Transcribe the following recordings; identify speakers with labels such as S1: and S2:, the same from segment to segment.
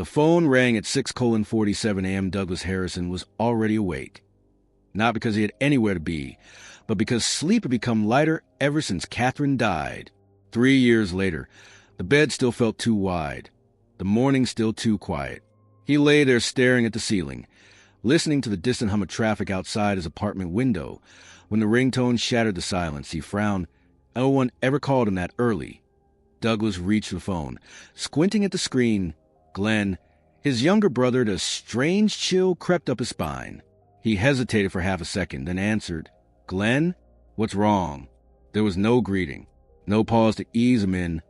S1: The phone rang at 6:47 a.m. Douglas Harrison was already awake. Not because he had anywhere to be, but because sleep had become lighter ever since Catherine died. 3 years later, the bed still felt too wide. The morning still too quiet. He lay there staring at the ceiling, listening to the distant hum of traffic outside his apartment window. When the ringtone shattered the silence, he frowned. No one ever called him that early. Douglas reached for the phone, squinting at the screen. Glenn, his younger brother, a strange chill crept up his spine. He hesitated for half a second, then answered. Glenn? What's wrong? There was no greeting, no pause to ease him in.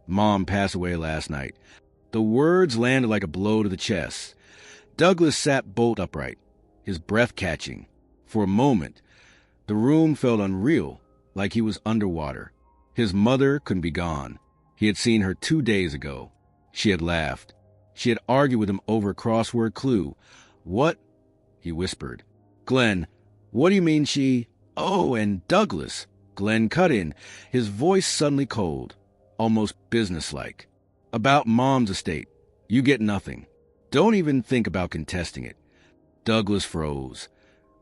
S1: Mom passed away last night. The words landed like a blow to the chest. Douglas sat bolt upright, his breath catching. For a moment, the room felt unreal, like he was underwater. His mother couldn't be gone. He had seen her 2 days ago. She had laughed. She had argued with him over a crossword clue. What? He whispered. Glenn, what do you mean she... Oh, and Douglas. Glenn cut in, his voice suddenly cold, almost businesslike. About Mom's estate. You get nothing. Don't even think about contesting it. Douglas froze.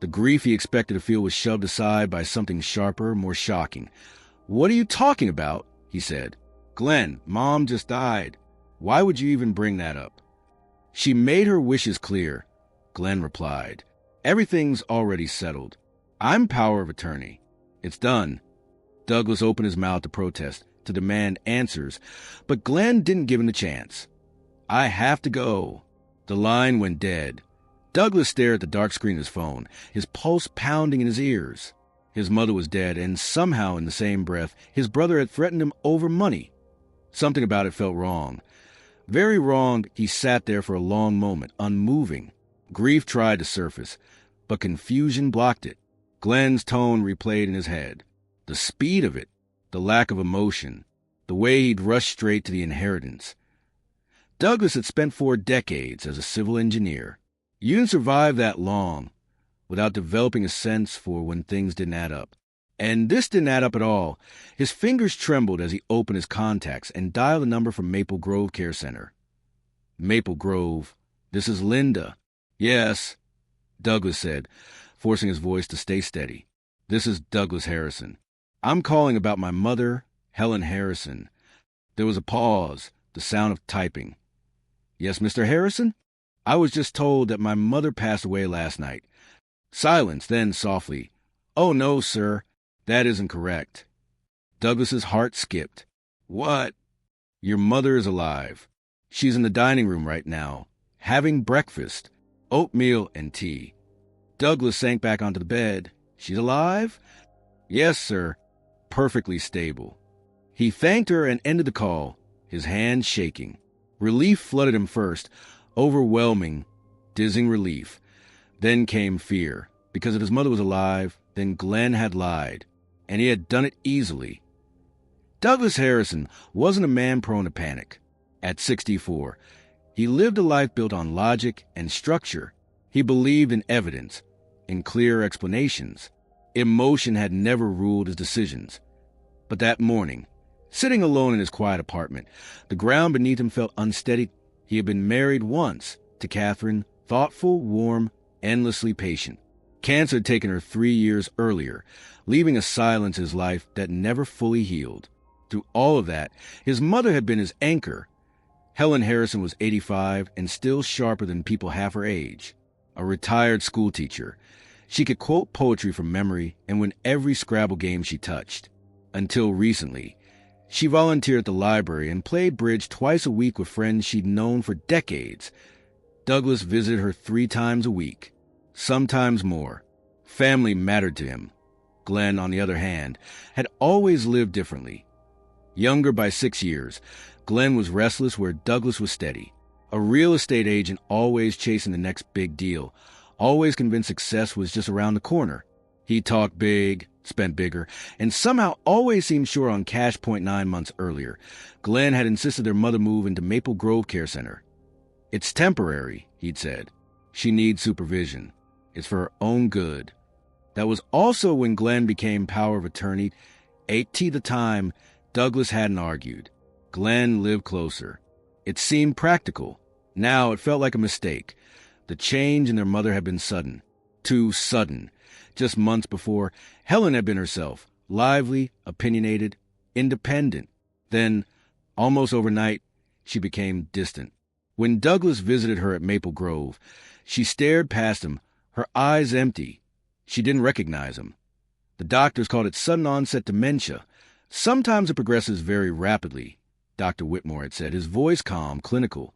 S1: The grief he expected to feel was shoved aside by something sharper, more shocking. What are you talking about? He said. Glenn, Mom just died. Why would you even bring that up? She made her wishes clear, Glenn replied. Everything's already settled. I'm power of attorney. It's done. Douglas opened his mouth to protest, to demand answers, but Glenn didn't give him the chance. I have to go. The line went dead. Douglas stared at the dark screen of his phone, his pulse pounding in his ears. His mother was dead, and somehow in the same breath, his brother had threatened him over money. Something about it felt wrong. Very wrong. He sat there for a long moment, unmoving. Grief tried to surface, but confusion blocked it. Glenn's tone replayed in his head. The speed of it, the lack of emotion, the way he'd rushed straight to the inheritance. Douglas had spent 4 decades as a civil engineer. You didn't survive that long without developing a sense for when things didn't add up. And this didn't add up at all. His fingers trembled as he opened his contacts and dialed a number from Maple Grove Care Center. Maple Grove. This is Linda. Yes, Douglas said, forcing his voice to stay steady. This is Douglas Harrison. I'm calling about my mother, Helen Harrison. There was a pause, the sound of typing. Yes, Mr. Harrison? I was just told that my mother passed away last night. Silence, then softly. Oh, no, sir. That isn't correct. Douglas's heart skipped. What? Your mother is alive. She's in the dining room right now, having breakfast, oatmeal and tea. Douglas sank back onto the bed. She's alive? Yes, sir. Perfectly stable. He thanked her and ended the call, his hand shaking. Relief flooded him first, overwhelming, dizzying relief. Then came fear, because if his mother was alive, then Glenn had lied, and he had done it easily. Douglas Harrison wasn't a man prone to panic. At 64, he lived a life built on logic and structure. He believed in evidence, in clear explanations. Emotion had never ruled his decisions. But that morning, sitting alone in his quiet apartment, the ground beneath him felt unsteady. He had been married once to Catherine, thoughtful, warm, endlessly patient. Cancer had taken her 3 years earlier, leaving a silence in his life that never fully healed. Through all of that, his mother had been his anchor. Helen Harrison was 85 and still sharper than people half her age. A retired schoolteacher, she could quote poetry from memory and win every Scrabble game she touched. Until recently, she volunteered at the library and played bridge twice a week with friends she'd known for decades. Douglas visited her 3 times a week, sometimes more. Family mattered to him. Glenn, on the other hand, had always lived differently. Younger by 6 years, Glenn was restless where Douglas was steady. A real estate agent always chasing the next big deal, always convinced success was just around the corner. He talked big, spent bigger, and somehow always seemed sure on cash. 9 months earlier, Glenn had insisted their mother move into Maple Grove Care Center. It's temporary, he'd said. She needs supervision. It's for her own good. That was also when Glenn became power of attorney. 80 the time, Douglas hadn't argued. Glenn lived closer. It seemed practical, Now it felt like a mistake. The change in their mother had been sudden. Too sudden. Just months before, Helen had been herself, lively, opinionated, independent. Then, almost overnight, she became distant. When Douglas visited her at Maple Grove, she stared past him, her eyes empty. She didn't recognize him. The doctors called it sudden onset dementia. Sometimes it progresses very rapidly, Dr. Whitmore had said, his voice calm, clinical.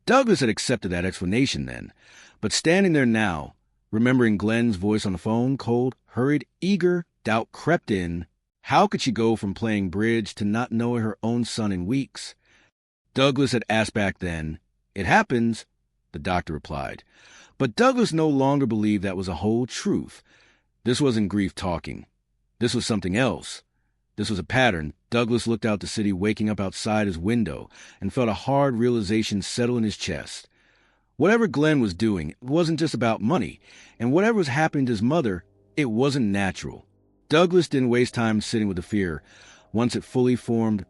S1: Douglas had accepted that explanation then, but standing there now, remembering Glenn's voice on the phone, cold, hurried, eager, doubt crept in. How could she go from playing bridge to not knowing her own son in weeks? Douglas had asked back then. It happens, the doctor replied. But Douglas no longer believed that was a whole truth. This wasn't grief talking. This was something else. This was a pattern. Douglas looked out the city, waking up outside his window, and felt a hard realization settle in his chest. Whatever Glenn was doing, it wasn't just about money, and whatever was happening to his mother, it wasn't natural. Douglas didn't waste time sitting with the fear. Once it fully formed,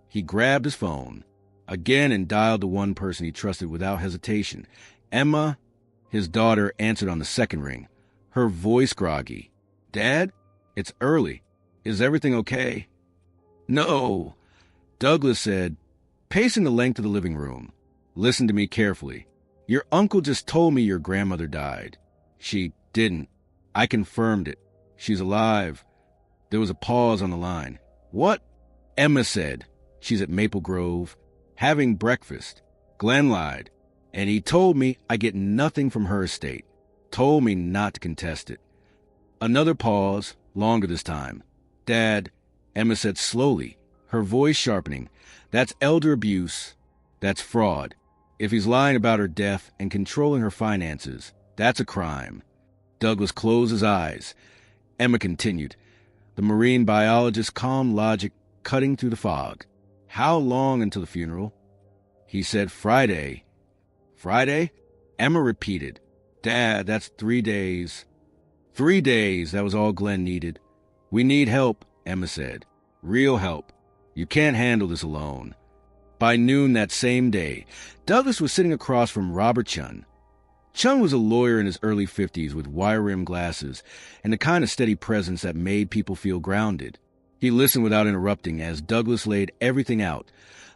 S1: he grabbed his phone again and dialed the one person he trusted without hesitation. Emma, his daughter, answered on the second ring, her voice groggy. "Dad, it's early. Is everything okay?" "No," Douglas said, pacing the length of the living room. "Listen to me carefully. Your uncle just told me your grandmother died." "She didn't. I confirmed it. She's alive." There was a pause on the line. "What?" Emma said. "She's at Maple Grove, having breakfast." Glenn lied. "And he told me I get nothing from her estate. Told me not to contest it." Another pause, longer this time. "Dad," Emma said slowly, her voice sharpening, "that's elder abuse. That's fraud. If he's lying about her death and controlling her finances, that's a crime." Douglas closed his eyes. Emma continued, the marine biologist's calm logic cutting through the fog. "How long until the funeral?" He said, "Friday." "Friday?" Emma repeated. "Dad, that's 3 days." 3 days, that was all Glenn needed. "We need help," Emma said. "Real help. You can't handle this alone." By noon that same day, Douglas was sitting across from Robert Chun. Chun was a lawyer in his early 50s with wire-rimmed glasses and the kind of steady presence that made people feel grounded. He listened without interrupting as Douglas laid everything out.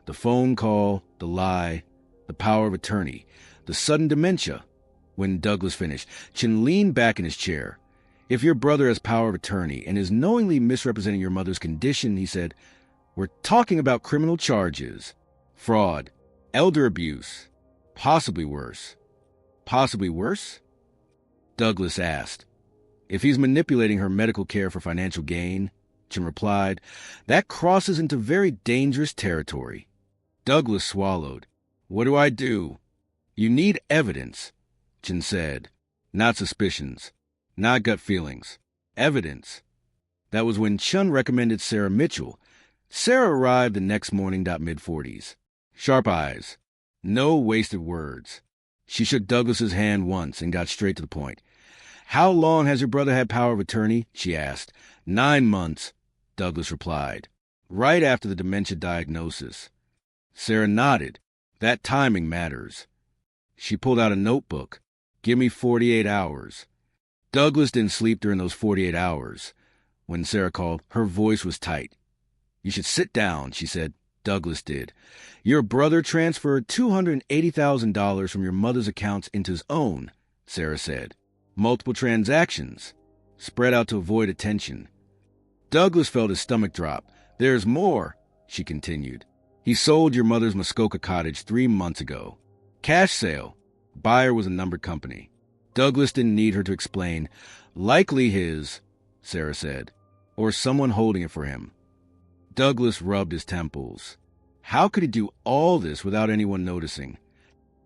S1: The phone call, the lie, the power of attorney, the sudden dementia. When Douglas finished, Chun leaned back in his chair. "If your brother has power of attorney and is knowingly misrepresenting your mother's condition," he said, "we're talking about criminal charges. Fraud, elder abuse, possibly worse." "Possibly worse?" Douglas asked. "If he's manipulating her medical care for financial gain," Chun replied, "that crosses into very dangerous territory." Douglas swallowed. "What do I do?" "You need evidence," Chun said. "Not suspicions. Not gut feelings. Evidence." That was when Chun recommended Sarah Mitchell. Sarah arrived the next morning, mid-40s. Sharp eyes. No wasted words. She shook Douglas's hand once and got straight to the point. "How long has your brother had power of attorney?" she asked. 9 months, Douglas replied. "Right after the dementia diagnosis." Sarah nodded. "That timing matters." She pulled out a notebook. "Give me 48 hours. Douglas didn't sleep during those 48 hours. When Sarah called, her voice was tight. "You should sit down," she said. Douglas did. "Your brother transferred $280,000 from your mother's accounts into his own," Sarah said. "Multiple transactions, spread out to avoid attention." Douglas felt his stomach drop. "There's more," she continued. "He sold your mother's Muskoka cottage 3 months ago. Cash sale. Buyer was a numbered company." Douglas didn't need her to explain. "Likely his," Sarah said, "or someone holding it for him." Douglas rubbed his temples. How could he do all this without anyone noticing?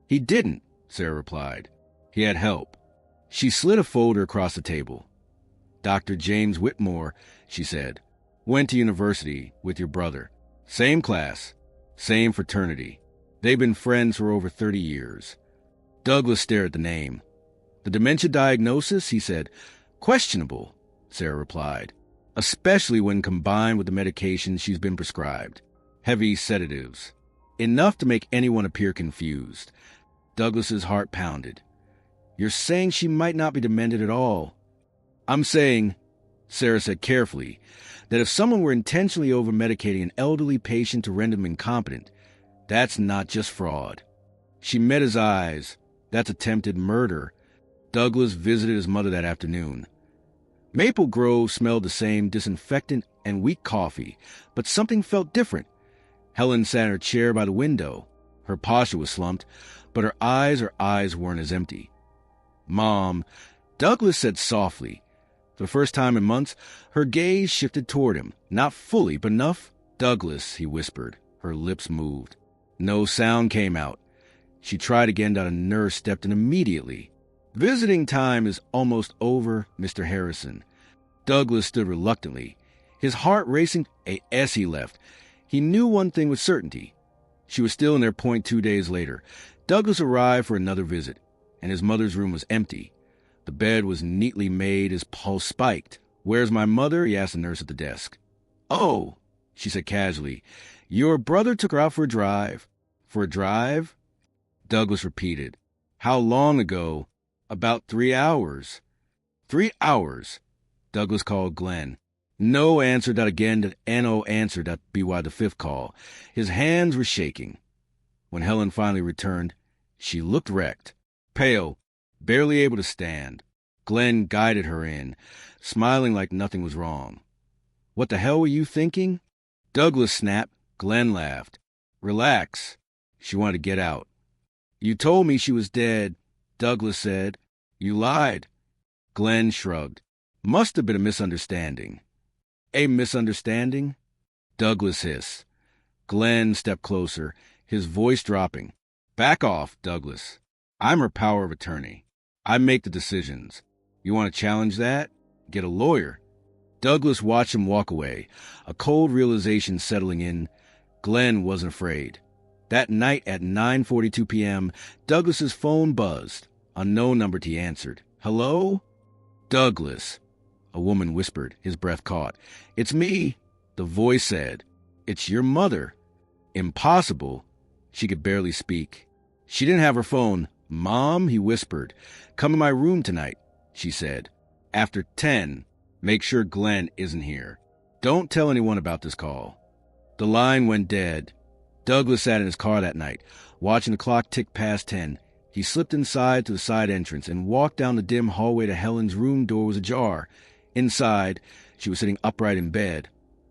S1: "He didn't," Sarah replied. "He had help." She slid a folder across the table. "Dr. James Whitmore," she said, "went to university with your brother. Same class, same fraternity. They've been friends for over 30 years. Douglas stared at the name. "The dementia diagnosis," he said. "Questionable," Sarah replied, "especially when combined with the medications she's been prescribed. Heavy sedatives. Enough to make anyone appear confused. Douglas's heart pounded. You're saying she might not be demented at all. I'm saying, Sarah said carefully, that if someone were intentionally over-medicating an elderly patient to render him incompetent, that's not just fraud. She met his eyes. That's attempted murder. Douglas visited his mother that afternoon. Maple Grove smelled the same, disinfectant and weak coffee, but something felt different. Helen sat in her chair by the window. Her posture was slumped, but her eyes weren't as empty. Mom, Douglas said softly. For the first time in months, her gaze shifted toward him. Not fully, but enough. Douglas, he whispered. Her lips moved. No sound came out. She tried again, but a nurse stepped in immediately. Visiting time is almost over, Mr. Harrison. Douglas stood reluctantly, his heart racing as he left. He knew one thing with certainty. She was still in their point 2 days later. Douglas arrived for another visit, and his mother's room was empty. The bed was neatly made, his pulse spiked. Where's my mother? He asked the nurse at the desk. Oh, she said casually. Your brother took her out for a drive. For a drive? Douglas repeated. How long ago? About 3 hours. 3 hours. Douglas called Glenn. No answered that again, that N.O. answered that be why the fifth call. His hands were shaking. When Helen finally returned, she looked wrecked, pale, barely able to stand. Glenn guided her in, smiling like nothing was wrong. What the hell were you thinking? Douglas snapped. Glenn laughed. Relax. She wanted to get out. You told me she was dead, Douglas said. You lied. Glenn shrugged. Must have been a misunderstanding. A misunderstanding? Douglas hissed. Glenn stepped closer, his voice dropping. Back off, Douglas. I'm her power of attorney. I make the decisions. You want to challenge that? Get a lawyer. Douglas watched him walk away, a cold realization settling in. Glenn wasn't afraid. That night at 9:42 p.m., Douglas's phone buzzed. A no number he answered. Hello? Douglas. A woman whispered, his breath caught. It's me, the voice said. It's your mother. Impossible. She could barely speak. She didn't have her phone. Mom, he whispered. Come in my room tonight, she said. After 10, make sure Glenn isn't here. Don't tell anyone about this call. The line went dead. Douglas sat in his car that night, watching the clock tick past 10. He slipped inside to the side entrance and walked down the dim hallway to Helen's room. Door was ajar. Inside, she was sitting upright in bed.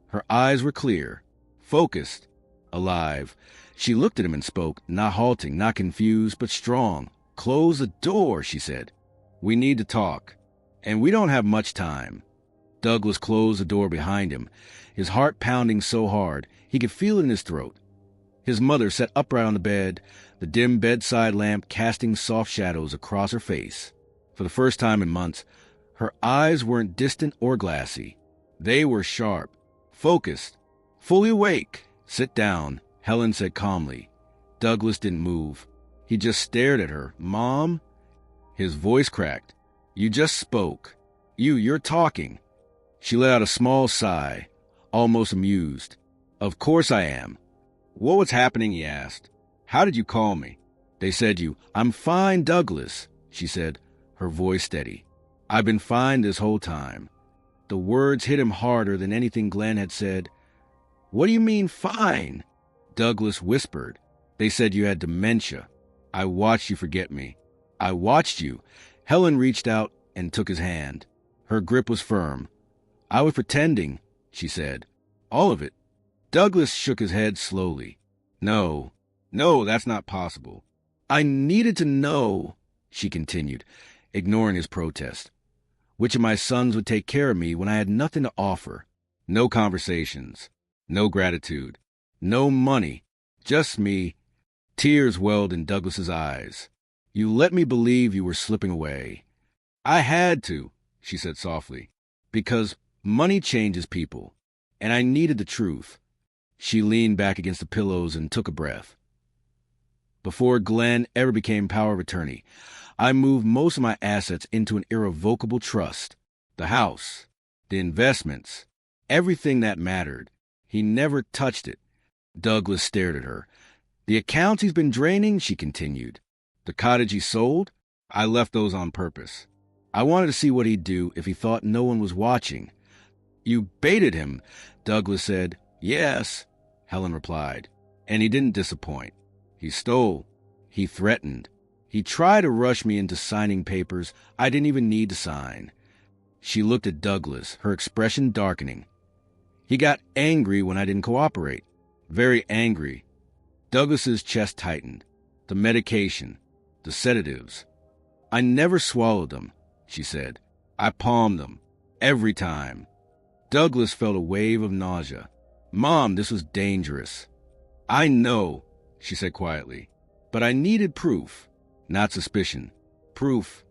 S1: Her eyes were clear, focused, alive. She looked at him and spoke, not halting, not confused, but strong. Close the door, she said. We need to talk, and we don't have much time. Douglas closed the door behind him, his heart pounding so hard he could feel it in his throat. His mother sat upright on the bed, the dim bedside lamp casting soft shadows across her face. For the first time in months, her eyes weren't distant or glassy. They were sharp, focused, fully awake. Sit down, Helen said calmly. Douglas didn't move. He just stared at her. Mom? His voice cracked. You just spoke. You're talking. She let out a small sigh, almost amused. Of course I am. What was happening, he asked. How did you call me? They said you. I'm fine, Douglas, she said, her voice steady. I've been fine this whole time. The words hit him harder than anything Glenn had said. What do you mean, fine? Douglas whispered. They said you had dementia. I watched you forget me. I watched you. Helen reached out and took his hand. Her grip was firm. I was pretending, she said. All of it. Douglas shook his head slowly. No, that's not possible. I needed to know, she continued, ignoring his protest. Which of my sons would take care of me when I had nothing to offer? No conversations, no gratitude, no money, just me. Tears welled in Douglas's eyes. You let me believe you were slipping away. I had to, she said softly, because money changes people, and I needed the truth. She leaned back against the pillows and took a breath. Before Glenn ever became power of attorney, I moved most of my assets into an irrevocable trust. The house, the investments, everything that mattered. He never touched it. Douglas stared at her. The accounts he's been draining, she continued. The cottage he sold? I left those on purpose. I wanted to see what he'd do if he thought no one was watching. You baited him, Douglas said. Yes, Helen replied. And he didn't disappoint. He stole. He threatened. He tried to rush me into signing papers I didn't even need to sign. She looked at Douglas, her expression darkening. He got angry when I didn't cooperate. Very angry. Douglas's chest tightened. The medication. The sedatives. I never swallowed them, she said. I palmed them. Every time. Douglas felt a wave of nausea. Mom, this was dangerous. I know, she said quietly. But I needed proof. Not suspicion. Proof.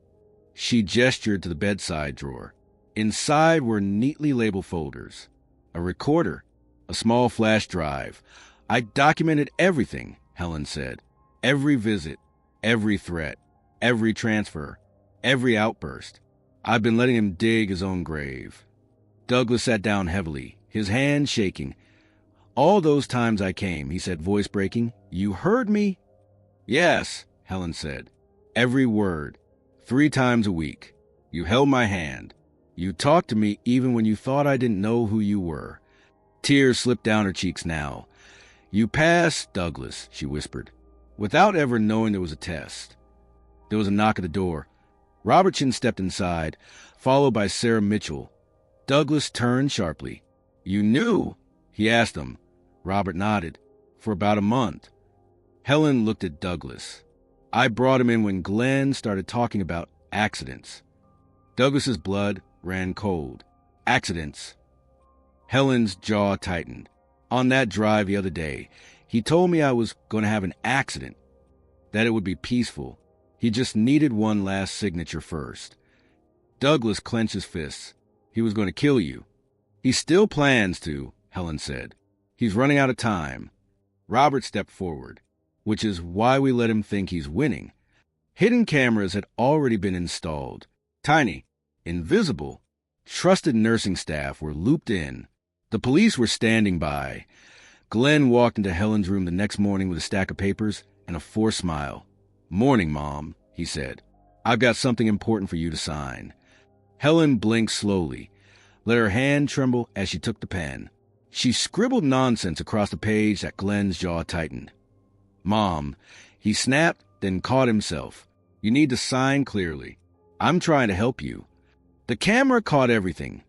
S1: She gestured to the bedside drawer. Inside were neatly labeled folders. A recorder. A small flash drive. I documented everything, Helen said. Every visit. Every threat. Every transfer. Every outburst. I've been letting him dig his own grave. Douglas sat down heavily, his hand shaking. All those times I came, he said, voice breaking. You heard me? Yes, Helen said. Every word. 3 times a week. You held my hand. You talked to me even when you thought I didn't know who you were. Tears slipped down her cheeks now. You passed, Douglas, she whispered, without ever knowing there was a test. There was a knock at the door. Robertson stepped inside, followed by Sarah Mitchell. Douglas turned sharply. You knew? He asked him. Robert nodded. For about a month. Helen looked at Douglas. I brought him in when Glenn started talking about accidents. Douglas's blood ran cold. Accidents. Helen's jaw tightened. On that drive the other day, he told me I was going to have an accident, that it would be peaceful. He just needed one last signature first. Douglas clenched his fists. He was going to kill you. He still plans to, Helen said. He's running out of time. Robert stepped forward, which is why we let him think he's winning. Hidden cameras had already been installed. Tiny, invisible. Trusted nursing staff were looped in. The police were standing by. Glenn walked into Helen's room the next morning with a stack of papers and a forced smile. Morning, Mom, he said. I've got something important for you to sign. Helen blinked slowly, let her hand tremble as she took the pen. She scribbled nonsense across the page that Glenn's jaw tightened. Mom, he snapped, then caught himself. You need to sign clearly. I'm trying to help you. The camera caught everything.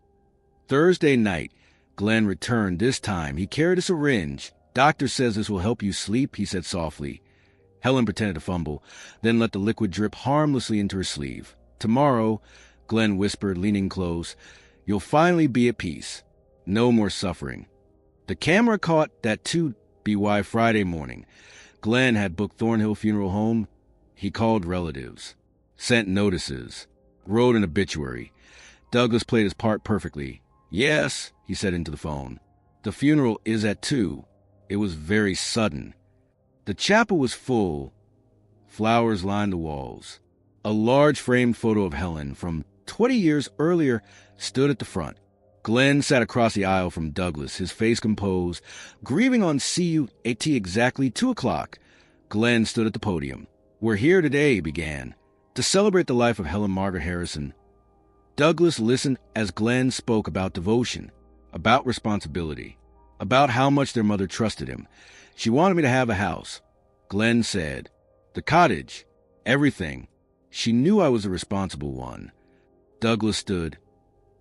S1: Thursday night, Glenn returned. This time, he carried a syringe. Doctor says this will help you sleep, he said softly. Helen pretended to fumble, then let the liquid drip harmlessly into her sleeve. Tomorrow, Glenn whispered, leaning close, you'll finally be at peace. No more suffering. The camera caught that too. By Friday morning. Glenn had booked Thornhill Funeral Home. He called relatives, sent notices, wrote an obituary. Douglas played his part perfectly. Yes, he said into the phone. The funeral is at 2. It was very sudden. The chapel was full. Flowers lined the walls. A large framed photo of Helen from 20 years earlier stood at the front. Glenn sat across the aisle from Douglas, his face composed, grieving on CUAT exactly 2 o'clock. Glenn stood at the podium. We're here today, he began, to celebrate the life of Helen Margaret Harrison. Douglas listened as Glenn spoke about devotion, about responsibility, about how much their mother trusted him. She wanted me to have a house. Glenn said, the cottage, everything. She knew I was the responsible one. Douglas stood.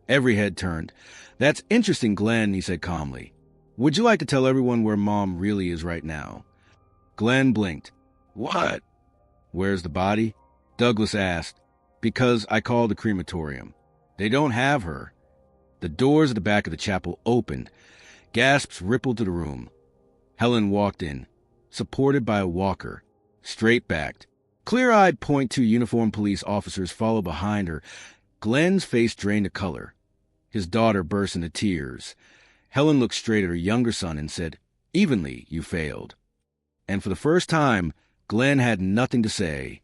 S1: Every head turned. That's interesting, Glenn, he said calmly. Would you like to tell everyone where Mom really is right now? Glenn blinked. What? Where's the body? Douglas asked. Because I called the crematorium. They don't have her. The doors at the back of the chapel opened. Gasps rippled to the room. Helen walked in, supported by a walker, straight-backed. Clear-eyed .2 uniformed police officers followed behind her. Glenn's face drained to color. His daughter burst into tears. Helen looked straight at her younger son and said, Evenly, you failed. And for the first time, Glenn had nothing to say.